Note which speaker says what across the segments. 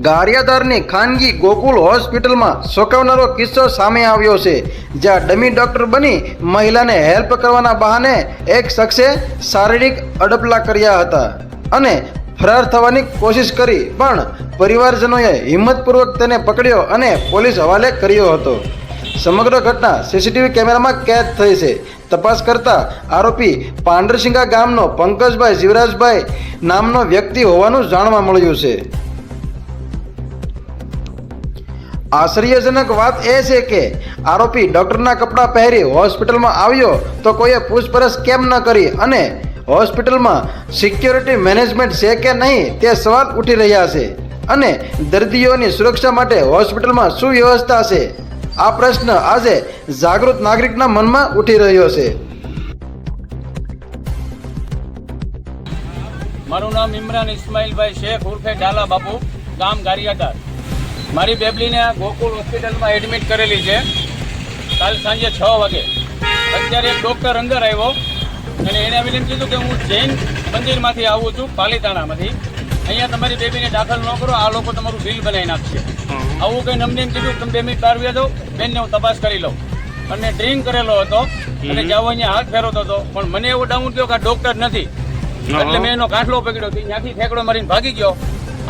Speaker 1: ગારિયાધારની ખાનગી ગોકુલ હોસ્પિટલમાં ચોંકાવનારો કિસ્સો સામે આવ્યો છે, જ્યાં ડમી ડોક્ટર બની મહિલાને હેલ્પ કરવાના બહાને એક શખ્સે શારીરિક અડપલા કર્યા હતા અને ફરાર થવાની કોશિશ કરી, પણ પરિવારજનોએ હિંમતપૂર્વક તેને પકડ્યો અને પોલીસ હવાલે કર્યો હતો. સમગ્ર ઘટના સીસીટીવી કેમેરામાં કેદ થઈ છે. તપાસ કરતા આરોપી પાંડરસિંગા ગામનો પંકજભાઈ જીવરાજભાઈ નામનો વ્યક્તિ હોવાનું જાણવા મળ્યું છે. આશ્ચર્યજનક વાત એ છે કે આરોપી ડોક્ટરના કપડાં પહેરી હોસ્પિટલમાં આવ્યો તો કોઈએ પૂછપરછ કેમ ન કરી અને હોસ્પિટલમાં સિક્યોરિટી મેનેજમેન્ટ છે કે નહીં તે સવાલ ઉઠી રહ્યા છે, અને દર્દીઓની સુરક્ષા માટે હોસ્પિટલમાં શું વ્યવસ્થા છે, આ પ્રશ્ન આજે જાગૃત નાગરિકના મનમાં ઉઠી રહ્યો છે.
Speaker 2: મારું નામ ઇમરાન ઇસ્માઇલભાઈ શેખ ઉર્ફે ડાલા બાપુ, ગામ ગારિયાધાર. મારી બેબલીને ગોકુળ હોસ્પિટલમાં એડમિટ કરેલી છે કાલ સાંજે 6 વાગે. અત્યારે એક ડૉક્ટર અંદર આવ્યો અને એને આવીને એમ કીધું કે હું જૈન મંદિરમાંથી આવું છું, પાલીતાણામાંથી. અહીંયા તમારી બેબીને દાખલ ન કરો, આ લોકો તમારું બિલ બનાવી નાખશે. આવું કંઈ અમને એમ કીધું તમે 2 મિનિટ બહાર વ્યા દો, બેનને હું તપાસ કરી લઉં. અને ડ્રિંક કરેલો હતો અને જાવ અહીંયા હાથ ફેરવતો હતો, પણ મને એવો ડાઉટ થયો કે આ ડૉક્ટર નથી, એટલે મેં એનો કાંઠલો પકડ્યો, ત્યાંથી ઠેકડો મારીને ભાગી ગયો.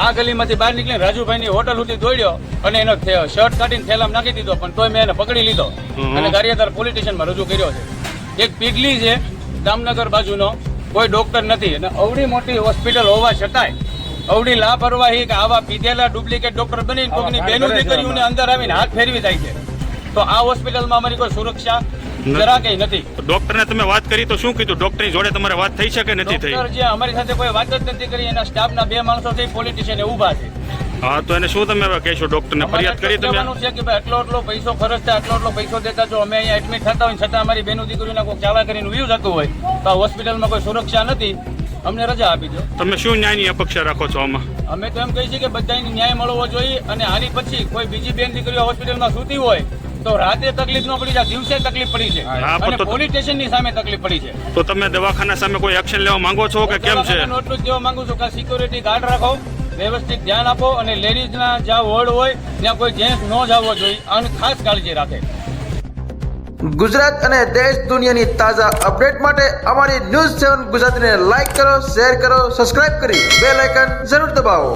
Speaker 2: આ ગલીમાંથી બહાર નીકળીને રાજુભાઈની હોટલ સુધી દોડ્યો અને એનો શર્ટ કાઢીને થેલામાં નાખી દીધો, પણ તોય મેં એને પકડી લીધો અને ગારિયાધાર પોલીસ સ્ટેશનમાં રજૂ કર્યો છે. એક પીગલી છે જામનગર બાજુનો, કોઈ ડૉક્ટર નથી, અને અવડી મોટી હોસ્પિટલ હોવા છતાંય અવડી લાપરવાહી કે આવા પીધેલા ડુપ્લિકેટ ડૉક્ટર બનીને કોઈની બેનું દીકરીઓને અંદર આવીને હાથ ફેરવી જાય છે. તો આ હોસ્પિટલમાં અમારી કોઈ સુરક્ષા જરા કઈ નથી.
Speaker 3: ડોક્ટરને તમે વાત કરી તો શું કીધું? ડોક્ટરની જોડે તમારે વાત થઈ છે કે નથી થઈ?
Speaker 2: ડોક્ટર જે અમારી સાથે કોઈ વાત જ નથી કરી, એના સ્ટાફના 2 માણસો થઈ પોલિટિશિયન ઊભા છે.
Speaker 3: હા, તો એને શું તમે કહેશો? ડોક્ટરને ફરિયાદ કરી તમે?
Speaker 2: છે કે ભાઈ આટલો પૈસો ખર્ચ થાય, આટલો પૈસો દેતા જો અમે અહીંયા એડમિટ થતા હોય છતાં અમારી બેનું દીકરીઓને કોઈ ચાલા કરીને વ્યૂ થતું હોય તો આ હોસ્પિટલમાં કોઈ સુરક્ષા નથી, અમને રજા આપી દો.
Speaker 3: તમે શું ન્યાયની અપેક્ષા રાખો છો આમાં?
Speaker 2: અમે તો એમ કહીએ છીએ કે બધાને ન્યાય મળવો જોઈએ, અને આની પછી કોઈ બીજી બેન દીકરીઓ હોસ્પિટલમાં સૂતી હોય તો રાતે તકલીફ ન પડી જાય, દિવસે તકલીફ પડી છે, અને પોલીસ સ્ટેશનની સામે તકલીફ પડી છે.
Speaker 3: તો તમે દવાખાના સામે કોઈ એક્શન લેવા માંગો છો કે કેમ છે?
Speaker 2: એટલું જ કહેવા માંગુ છું કે સિક્યોરિટી ગાર્ડ રાખો, વ્યવસ્થિત ધ્યાન આપો, અને લેડીઝના જ્યાં વોર્ડ હોય ત્યાં કોઈ જેન્ટ્સ ન જવો જોઈએ, આની ખાસ કાળજી રાખે.
Speaker 1: ગુજરાત અને દેશ દુનિયાની તાજા અપડેટ માટે અમારી ન્યૂઝ 7 ગુજરાતીને લાઈક કરો, શેર કરો, સબસ્ક્રાઇબ કરી બેલ આઇકન જરૂર દબાવો.